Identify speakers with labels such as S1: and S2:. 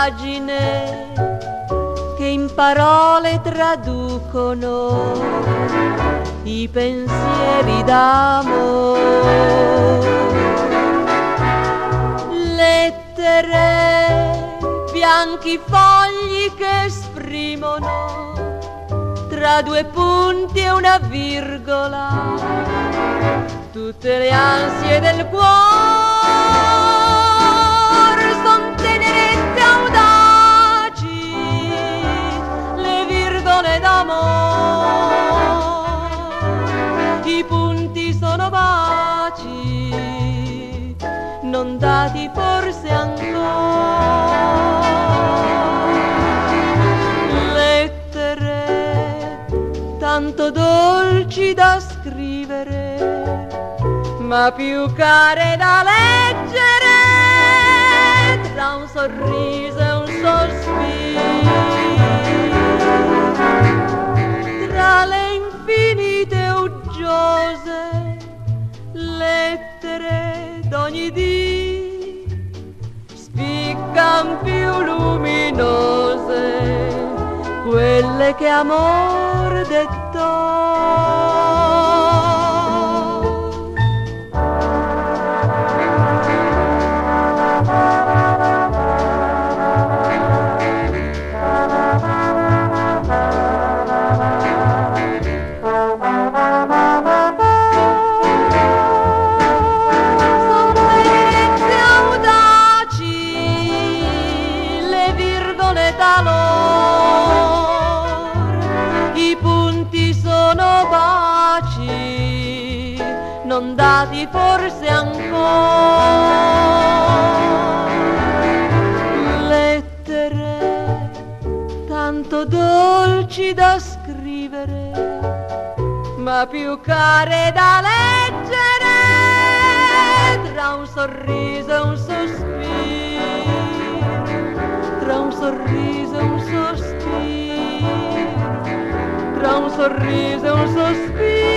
S1: pagine che in parole traducono i pensieri d'amore. Lettere, bianchi fogli che esprimono tra due punti e una virgola tutte le ansie del cuore. Son tenerette audaci le virgole d'amore, i punti sono baci non dati forse ancora. Lettere tanto dolci da scrivere, ma più care da leggere, tra un sorriso e un sospiro, tra le infinite uggiose lettere d'ogni dì, spiccan più luminose quelle che amor dettò. I punti sono baci non dati forse ancora. Lettere tanto dolci da scrivere, ma più care da leggere, tra un sorriso e un sospiro, tra un sorriso e un sospiro, tra un sorriso e un sospiro.